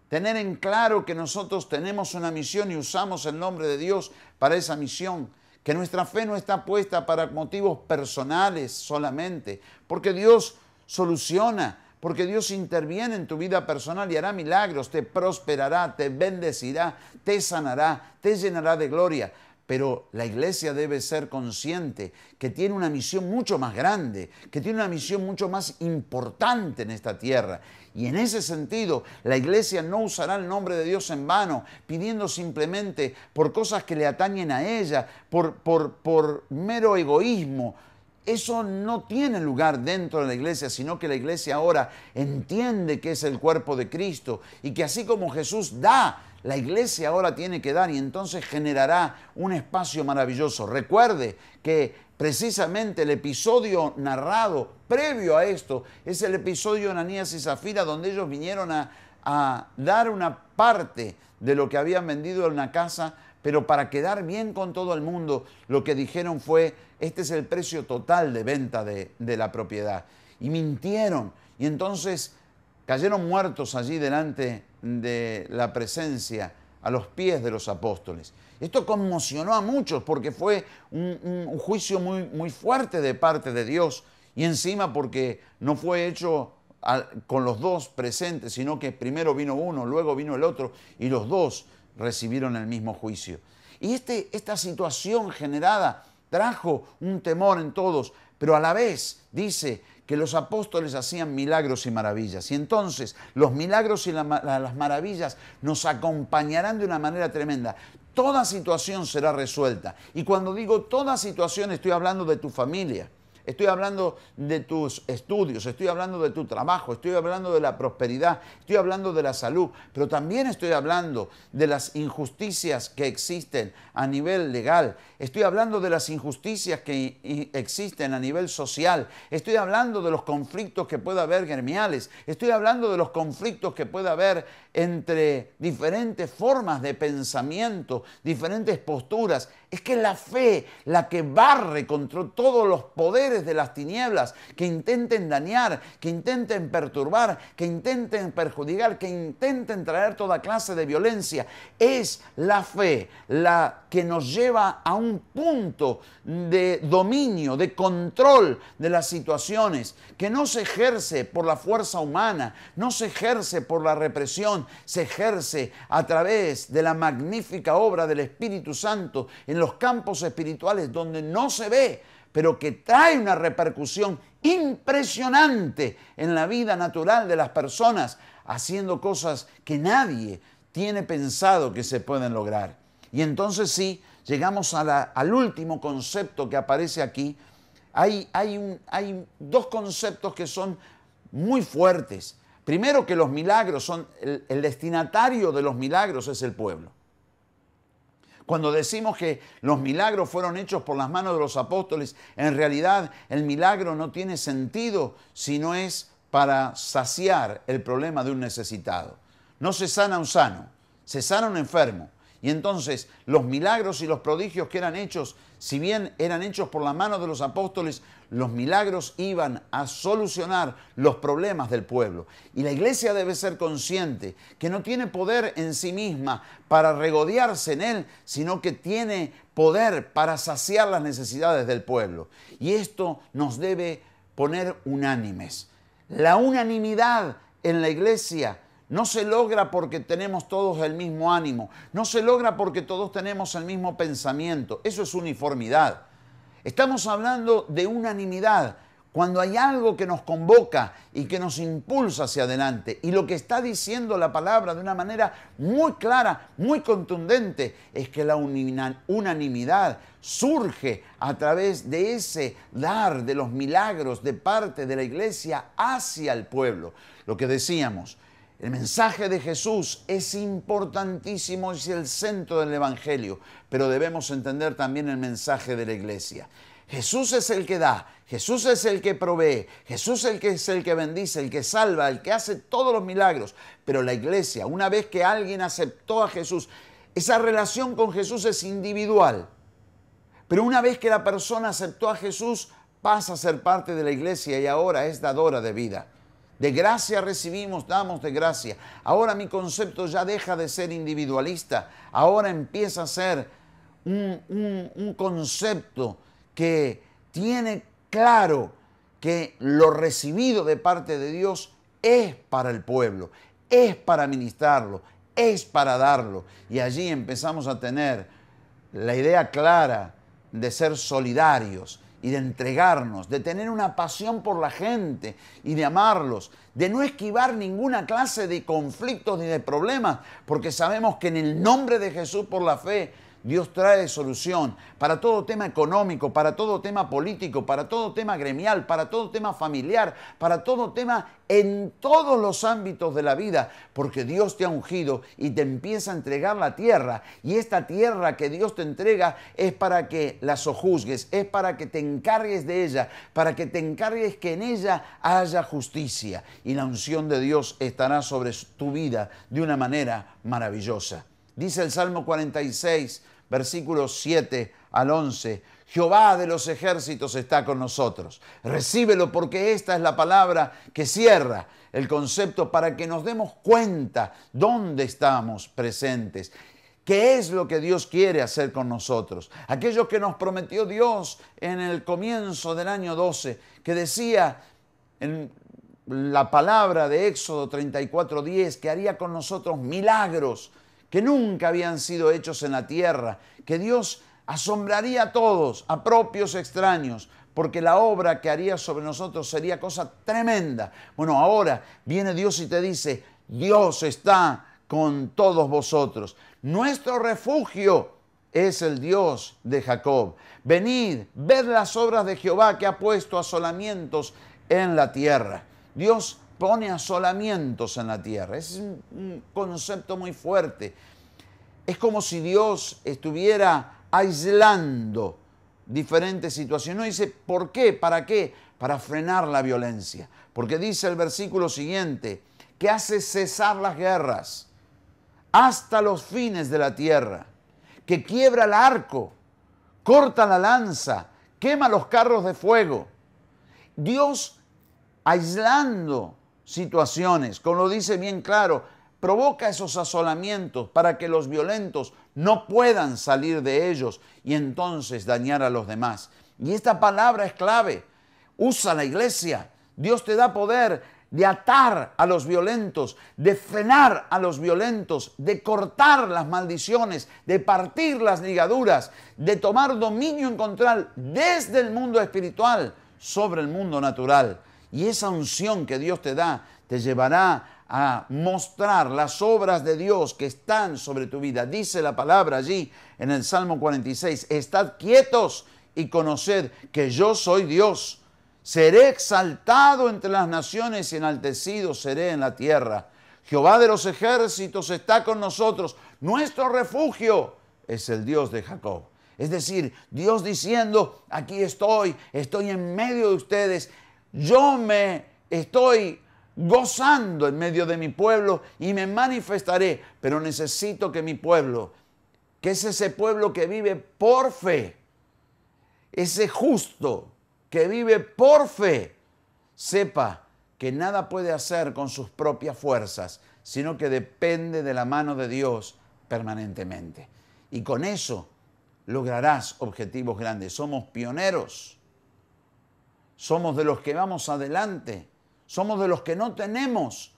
Tener en claro que nosotros tenemos una misión y usamos el nombre de Dios para esa misión. Que nuestra fe no está puesta para motivos personales solamente, porque Dios soluciona, porque Dios interviene en tu vida personal y hará milagros, te prosperará, te bendecirá, te sanará, te llenará de gloria. Pero la iglesia debe ser consciente que tiene una misión mucho más grande, que tiene una misión mucho más importante en esta tierra. Y en ese sentido, la iglesia no usará el nombre de Dios en vano, pidiendo simplemente por cosas que le atañen a ella, por mero egoísmo. Eso no tiene lugar dentro de la iglesia, sino que la iglesia ahora entiende que es el cuerpo de Cristo y que así como Jesús da, la iglesia ahora tiene que dar y entonces generará un espacio maravilloso. Recuerde que precisamente el episodio narrado previo a esto es el episodio de Ananías y Zafira, donde ellos vinieron a dar una parte de lo que habían vendido en una casa, pero para quedar bien con todo el mundo, lo que dijeron fue: este es el precio total de venta de la propiedad. Y mintieron. Y entonces cayeron muertos allí delante de la presencia, a los pies de los apóstoles. Esto conmocionó a muchos porque fue un juicio muy fuerte de parte de Dios. Y encima porque no fue hecho con los dos presentes, sino que primero vino uno, luego vino el otro, y los dos recibieron el mismo juicio. Y esta situación generada trajo un temor en todos, pero a la vez dice que los apóstoles hacían milagros y maravillas. Y entonces los milagros y las maravillas nos acompañarán de una manera tremenda. Toda situación será resuelta. Y cuando digo toda situación, estoy hablando de tu familia. Estoy hablando de tus estudios, estoy hablando de tu trabajo, estoy hablando de la prosperidad, estoy hablando de la salud, pero también estoy hablando de las injusticias que existen a nivel legal, estoy hablando de las injusticias que existen a nivel social, estoy hablando de los conflictos que pueda haber gremiales, estoy hablando de los conflictos que pueda haber entre diferentes formas de pensamiento, diferentes posturas. Es que la fe, la que barre contra todos los poderes de las tinieblas que intenten dañar, que intenten perturbar, que intenten perjudicar, que intenten traer toda clase de violencia, es la fe la que nos lleva a un punto de dominio, de control de las situaciones, que no se ejerce por la fuerza humana, no se ejerce por la represión, se ejerce a través de la magnífica obra del Espíritu Santo en los campos espirituales donde no se ve, pero que trae una repercusión impresionante en la vida natural de las personas, haciendo cosas que nadie tiene pensado que se pueden lograr. Y entonces sí, llegamos al último concepto que aparece aquí. Hay dos conceptos que son muy fuertes. Primero, que los milagros son, el destinatario de los milagros es el pueblo. Cuando decimos que los milagros fueron hechos por las manos de los apóstoles, en realidad el milagro no tiene sentido si no es para saciar el problema de un necesitado. No se sana un sano, se sana un enfermo. Y entonces los milagros y los prodigios que eran hechos, si bien eran hechos por la mano de los apóstoles, los milagros iban a solucionar los problemas del pueblo. Y la iglesia debe ser consciente que no tiene poder en sí misma para regodearse en él, sino que tiene poder para saciar las necesidades del pueblo. Y esto nos debe poner unánimes. La unanimidad en la iglesia no se logra porque tenemos todos el mismo ánimo, no se logra porque todos tenemos el mismo pensamiento. Eso es uniformidad. Estamos hablando de unanimidad, cuando hay algo que nos convoca y que nos impulsa hacia adelante. Y lo que está diciendo la palabra de una manera muy clara, muy contundente, es que la unanimidad surge a través de ese dar de los milagros de parte de la iglesia hacia el pueblo. Lo que decíamos, el mensaje de Jesús es importantísimo, es el centro del Evangelio, pero debemos entender también el mensaje de la iglesia. Jesús es el que da, Jesús es el que provee, Jesús es el que bendice, el que salva, el que hace todos los milagros. Pero la iglesia, una vez que alguien aceptó a Jesús, esa relación con Jesús es individual. Pero una vez que la persona aceptó a Jesús, pasa a ser parte de la iglesia y ahora es dadora de vida. De gracia recibimos, damos de gracia. Ahora mi concepto ya deja de ser individualista. Ahora empieza a ser un concepto que tiene claro que lo recibido de parte de Dios es para el pueblo, es para ministrarlo, es para darlo. Y allí empezamos a tener la idea clara de ser solidarios y de entregarnos, de tener una pasión por la gente y de amarlos, de no esquivar ninguna clase de conflictos ni de problemas, porque sabemos que en el nombre de Jesús por la fe, Dios trae solución para todo tema económico, para todo tema político, para todo tema gremial, para todo tema familiar, para todo tema en todos los ámbitos de la vida, porque Dios te ha ungido y te empieza a entregar la tierra. Y esta tierra que Dios te entrega es para que la sojuzgues, es para que te encargues de ella, para que te encargues que en ella haya justicia. Y la unción de Dios estará sobre tu vida de una manera maravillosa. Dice el Salmo 46, versículos 7 al 11, Jehová de los ejércitos está con nosotros. Recíbelo porque esta es la palabra que cierra el concepto para que nos demos cuenta dónde estamos presentes. ¿Qué es lo que Dios quiere hacer con nosotros? Aquello que nos prometió Dios en el comienzo del año 12, que decía en la palabra de Éxodo 34:10, que haría con nosotros milagros que nunca habían sido hechos en la tierra, que Dios asombraría a todos, a propios extraños, porque la obra que haría sobre nosotros sería cosa tremenda. Bueno, ahora viene Dios y te dice, Dios está con todos vosotros. Nuestro refugio es el Dios de Jacob. Venid, ved las obras de Jehová que ha puesto asolamientos en la tierra. Dios pone asolamientos en la tierra. Es un concepto muy fuerte. Es como si Dios estuviera aislando diferentes situaciones. No dice, ¿por qué? ¿Para qué? Para frenar la violencia. Porque dice el versículo siguiente, que hace cesar las guerras hasta los fines de la tierra, que quiebra el arco, corta la lanza, quema los carros de fuego. Dios aislando situaciones, como lo dice bien claro, provoca esos asolamientos para que los violentos no puedan salir de ellos y entonces dañar a los demás. Y esta palabra es clave. Usa la iglesia. Dios te da poder de atar a los violentos, de frenar a los violentos, de cortar las maldiciones, de partir las ligaduras, de tomar dominio en control desde el mundo espiritual sobre el mundo natural. Y esa unción que Dios te da te llevará a mostrar las obras de Dios que están sobre tu vida. Dice la palabra allí en el Salmo 46, estad quietos y conoced que yo soy Dios. Seré exaltado entre las naciones y enaltecido seré en la tierra. Jehová de los ejércitos está con nosotros. Nuestro refugio es el Dios de Jacob. Es decir, Dios diciendo, aquí estoy en medio de ustedes. Yo me estoy gozando en medio de mi pueblo y me manifestaré, pero necesito que mi pueblo, que es ese pueblo que vive por fe, ese justo que vive por fe, sepa que nada puede hacer con sus propias fuerzas, sino que depende de la mano de Dios permanentemente. Y con eso lograrás objetivos grandes. Somos pioneros. Somos de los que vamos adelante, somos de los que no tenemos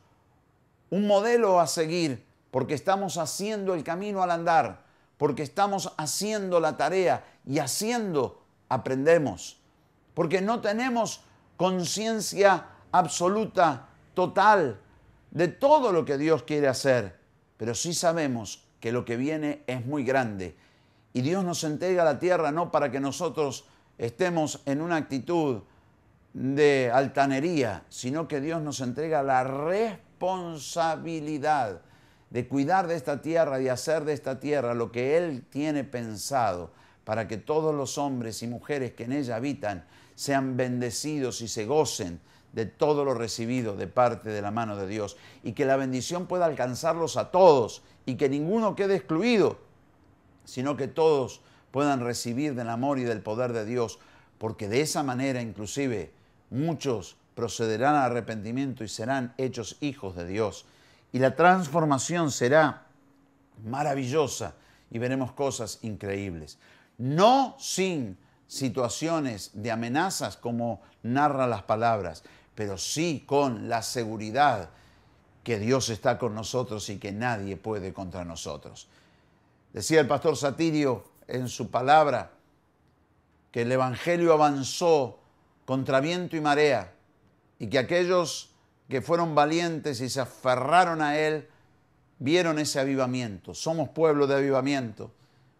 un modelo a seguir, porque estamos haciendo el camino al andar, porque estamos haciendo la tarea y haciendo aprendemos, porque no tenemos conciencia absoluta, total, de todo lo que Dios quiere hacer, pero sí sabemos que lo que viene es muy grande y Dios nos entrega la tierra no para que nosotros estemos en una actitud de altanería, sino que Dios nos entrega la responsabilidad de cuidar de esta tierra y hacer de esta tierra lo que Él tiene pensado para que todos los hombres y mujeres que en ella habitan sean bendecidos y se gocen de todo lo recibido de parte de la mano de Dios, y que la bendición pueda alcanzarlos a todos y que ninguno quede excluido, sino que todos puedan recibir del amor y del poder de Dios, porque de esa manera inclusive muchos procederán al arrepentimiento y serán hechos hijos de Dios. Y la transformación será maravillosa y veremos cosas increíbles. No sin situaciones de amenazas como narran las palabras, pero sí con la seguridad que Dios está con nosotros y que nadie puede contra nosotros. Decía el pastor Satirio en su palabra que el Evangelio avanzó contra viento y marea y que aquellos que fueron valientes y se aferraron a él vieron ese avivamiento. Somos pueblo de avivamiento,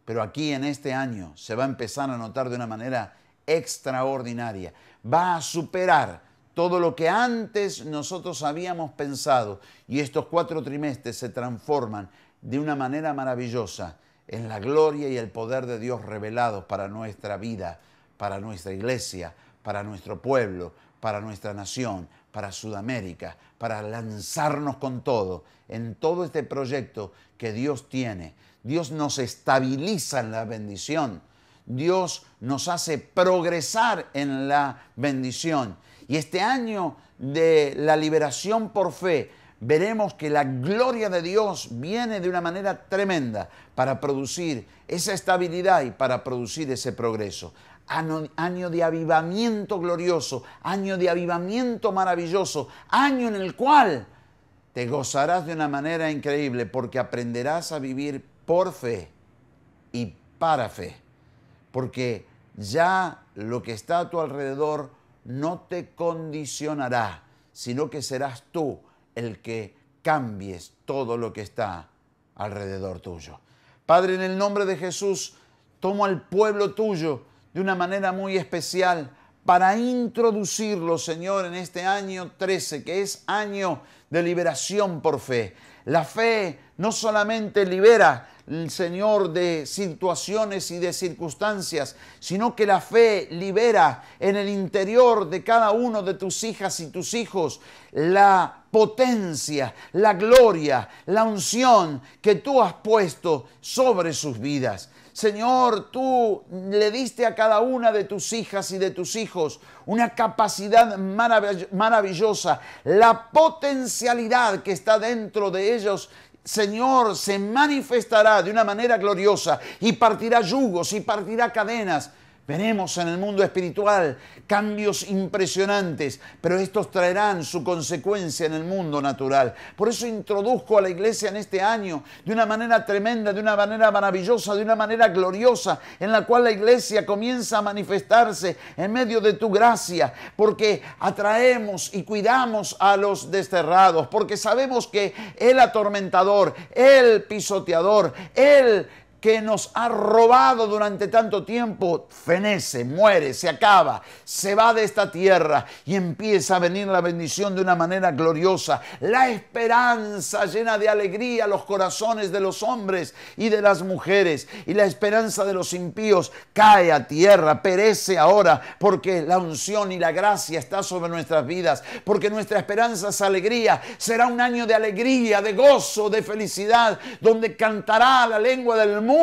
pero aquí en este año se va a empezar a notar de una manera extraordinaria. Va a superar todo lo que antes nosotros habíamos pensado, y estos 4 trimestres se transforman de una manera maravillosa en la gloria y el poder de Dios revelados para nuestra vida, para nuestra iglesia, para nuestro pueblo, para nuestra nación, para Sudamérica, para lanzarnos con todo en todo este proyecto que Dios tiene. Dios nos estabiliza en la bendición. Dios nos hace progresar en la bendición. Y este año de la liberación por fe, veremos que la gloria de Dios viene de una manera tremenda para producir esa estabilidad y para producir ese progreso. Año de avivamiento glorioso, año de avivamiento maravilloso, año en el cual te gozarás de una manera increíble porque aprenderás a vivir por fe y para fe. Porque ya lo que está a tu alrededor no te condicionará, sino que serás tú el que cambies todo lo que está alrededor tuyo. Padre, en el nombre de Jesús, tomo al pueblo tuyo de una manera muy especial para introducirlo, Señor, en este año 13, que es año de liberación por fe. La fe no solamente libera, Señor, de situaciones y de circunstancias, sino que la fe libera en el interior de cada uno de tus hijas y tus hijos la potencia, la gloria, la unción que tú has puesto sobre sus vidas. Señor, tú le diste a cada una de tus hijas y de tus hijos una capacidad maravillosa, la potencialidad que está dentro de ellos. Señor, se manifestará de una manera gloriosa y partirá yugos y partirá cadenas. Veremos en el mundo espiritual cambios impresionantes, pero estos traerán su consecuencia en el mundo natural. Por eso introduzco a la iglesia en este año de una manera tremenda, de una manera maravillosa, de una manera gloriosa, en la cual la iglesia comienza a manifestarse en medio de tu gracia, porque atraemos y cuidamos a los desterrados, porque sabemos que el atormentador, el pisoteador, el que nos ha robado durante tanto tiempo, fenece, muere, se acaba, se va de esta tierra y empieza a venir la bendición de una manera gloriosa. La esperanza llena de alegría los corazones de los hombres y de las mujeres, y la esperanza de los impíos cae a tierra, perece ahora, porque la unción y la gracia está sobre nuestras vidas, porque nuestra esperanza es alegría. Será un año de alegría, de gozo, de felicidad, donde cantará la lengua del mundo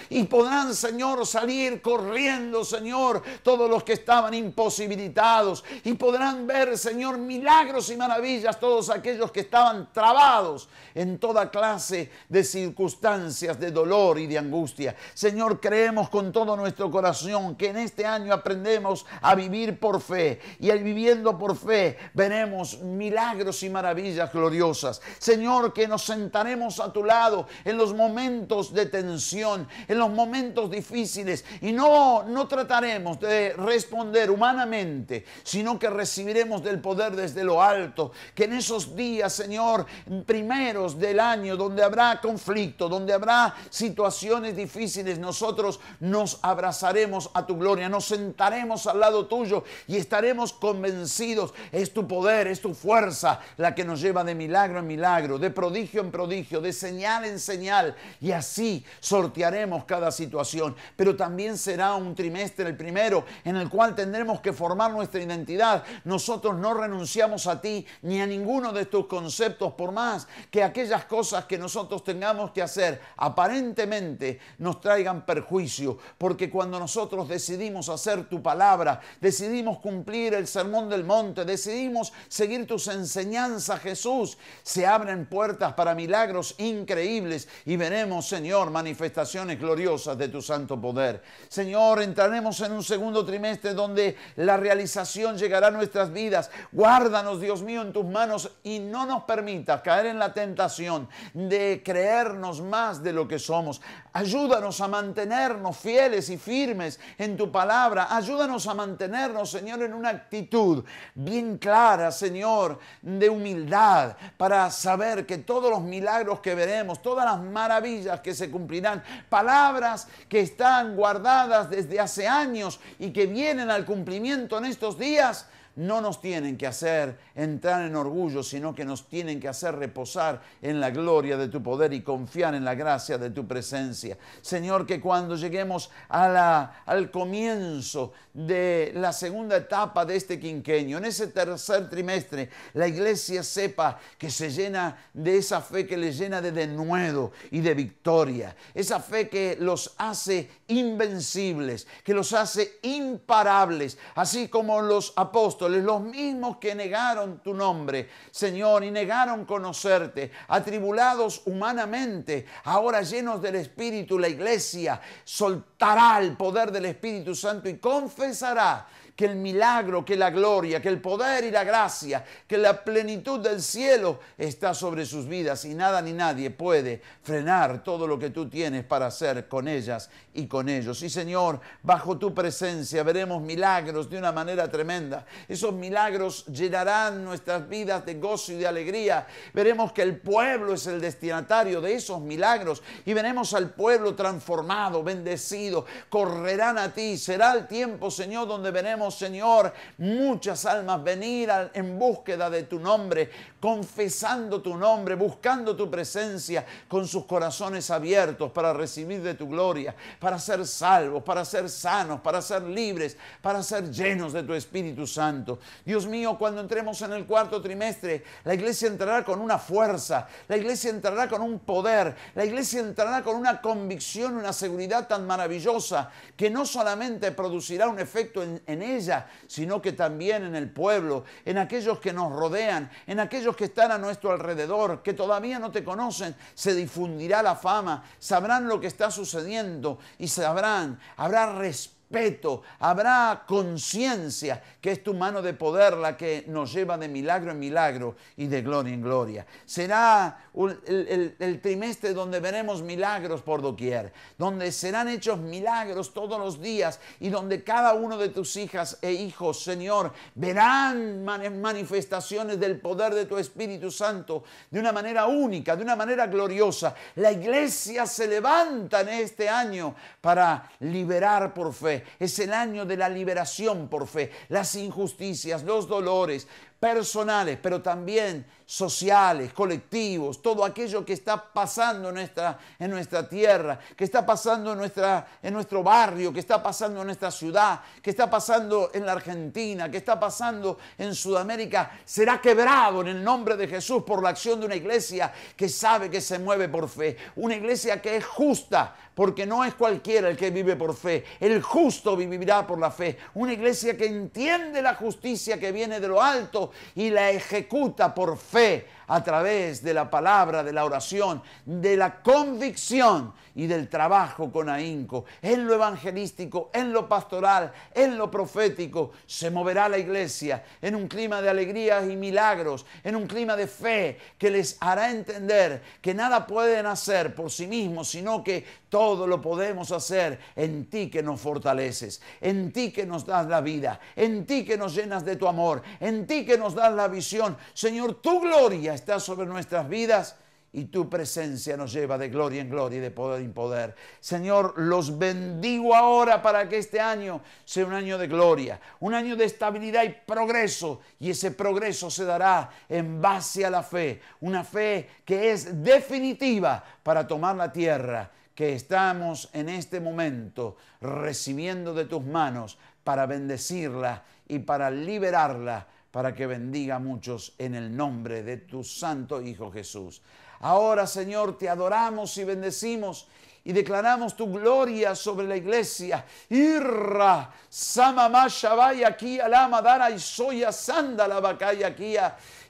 y podrán, Señor, salir corriendo, Señor, todos los que estaban imposibilitados, y podrán ver, Señor, milagros y maravillas todos aquellos que estaban trabados en toda clase de circunstancias de dolor y de angustia. Señor, creemos con todo nuestro corazón que en este año aprendemos a vivir por fe, y al viviendo por fe veremos milagros y maravillas gloriosas. Señor, que nos sentaremos a tu lado en los momentos de tensión, en los momentos difíciles, y no trataremos de responder humanamente, sino que recibiremos del poder desde lo alto. Que en esos días, Señor, primeros del año, donde habrá conflicto, donde habrá situaciones difíciles, nosotros nos abrazaremos a tu gloria, nos sentaremos al lado tuyo y estaremos convencidos. Es tu poder, es tu fuerza la que nos lleva de milagro en milagro, de prodigio en prodigio, de señal en señal, y así sortearemos cada situación, pero también será un trimestre, el primero, en el cual tendremos que formar nuestra identidad. Nosotros no renunciamos a ti ni a ninguno de tus conceptos, por más que aquellas cosas que nosotros tengamos que hacer aparentemente nos traigan perjuicio, porque cuando nosotros decidimos hacer tu palabra, decidimos cumplir el sermón del monte, decidimos seguir tus enseñanzas, Jesús, se abren puertas para milagros increíbles y veremos, Señor, manifestaciones gloriosas de tu santo poder. Señor, entraremos en un segundo trimestre donde la realización llegará a nuestras vidas. Guárdanos, Dios mío, en tus manos y no nos permitas caer en la tentación de creernos más de lo que somos. Ayúdanos a mantenernos fieles y firmes en tu palabra. Ayúdanos a mantenernos, Señor, en una actitud bien clara, Señor, de humildad, para saber que todos los milagros que veremos, todas las maravillas que se cumplirán, palabras que están guardadas desde hace años y que vienen al cumplimiento en estos días, no nos tienen que hacer entrar en orgullo, sino que nos tienen que hacer reposar en la gloria de tu poder y confiar en la gracia de tu presencia. Señor, que cuando lleguemos al comienzo de la segunda etapa de este quinquenio, en ese tercer trimestre, la iglesia sepa que se llena de esa fe que les llena de denuedo y de victoria. Esa fe que los hace invencibles, que los hace imparables, así como los apóstoles, los mismos que negaron tu nombre, Señor, y negaron conocerte, atribulados humanamente, ahora llenos del Espíritu, la iglesia soltará el poder del Espíritu Santo y confesará que el milagro, que la gloria, que el poder y la gracia, que la plenitud del cielo está sobre sus vidas y nada ni nadie puede frenar todo lo que tú tienes para hacer con ellas y con ellos. Y Señor, bajo tu presencia veremos milagros de una manera tremenda. Esos milagros llenarán nuestras vidas de gozo y de alegría. Veremos que el pueblo es el destinatario de esos milagros y veremos al pueblo transformado, bendecido. Correrán a ti. Será el tiempo, Señor, donde veremos, Señor, muchas almas venir en búsqueda de tu nombre, confesando tu nombre, buscando tu presencia con sus corazones abiertos para recibir de tu gloria, para ser salvos, para ser sanos, para ser libres, para ser llenos de tu Espíritu Santo. Dios mío, cuando entremos en el cuarto trimestre, la iglesia entrará con una fuerza, la iglesia entrará con un poder, la iglesia entrará con una convicción, una seguridad tan maravillosa que no solamente producirá un efecto en ella, sino que también en el pueblo, en aquellos que nos rodean, en aquellos que están a nuestro alrededor, que todavía no te conocen, se difundirá la fama, sabrán lo que está sucediendo y sabrán, habrá respeto, habrá conciencia que es tu mano de poder la que nos lleva de milagro en milagro y de gloria en gloria. Será el trimestre donde veremos milagros por doquier, donde serán hechos milagros todos los días y donde cada uno de tus hijas e hijos, Señor, verán manifestaciones del poder de tu Espíritu Santo de una manera única, de una manera gloriosa. La iglesia se levanta en este año para liberar por fe. Es el año de la liberación por fe. Las injusticias, los dolores personales, pero también sociales, colectivos, todo aquello que está pasando en nuestra tierra, que está pasando en nuestro barrio, que está pasando en nuestra ciudad, que está pasando en la Argentina, que está pasando en Sudamérica, será quebrado en el nombre de Jesús por la acción de una iglesia que sabe que se mueve por fe, una iglesia que es justa, porque no es cualquiera el que vive por fe, el justo vivirá por la fe, una iglesia que entiende la justicia que viene de lo alto y la ejecuta por fe a través de la palabra, de la oración, de la convicción y del trabajo con ahínco. En lo evangelístico, en lo pastoral, en lo profético, se moverá la iglesia en un clima de alegrías y milagros, en un clima de fe que les hará entender que nada pueden hacer por sí mismos, sino que todo lo podemos hacer en ti que nos fortaleces, en ti que nos das la vida, en ti que nos llenas de tu amor, en ti que nos das la visión. Señor, tu gloria está sobre nuestras vidas y tu presencia nos lleva de gloria en gloria y de poder en poder. Señor, los bendigo ahora para que este año sea un año de gloria, un año de estabilidad y progreso. Y ese progreso se dará en base a la fe, una fe que es definitiva para tomar la tierra que estamos en este momento recibiendo de tus manos para bendecirla y para liberarla, para que bendiga a muchos en el nombre de tu Santo Hijo Jesús. Ahora, Señor, te adoramos y bendecimos y declaramos tu gloria sobre la iglesia. Irra, Samamaya vaya aquí, alama dara y soya sanda la bacaya aquí,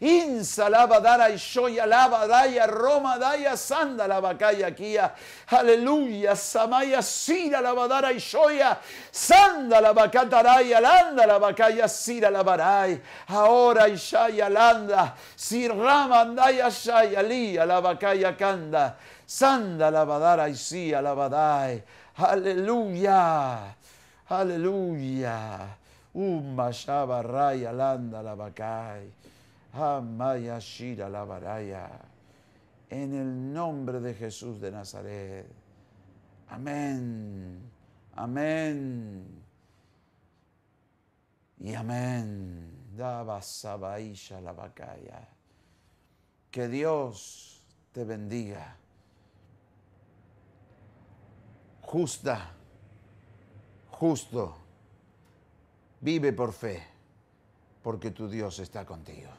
insa lava dara y soya lava daya, Roma daya sanda la bacaya aquí. Aleluya, Samaya sira la badara y soya, sanda la bacataraya, landa la bacaya sira la baray. Ahora Ishaya landa, sirrama andaya shaya lía la bacaya canda. Sanda lavadara y sí, alabadai. Aleluya. Aleluya. Mashaba raya landa lavacay. Amaya shira lavaraya. En el nombre de Jesús de Nazaret. Amén. Amén. Y amén. Daba sabaisha lavacaya. Que Dios te bendiga. Justa, justo, vive por fe, porque tu Dios está contigo.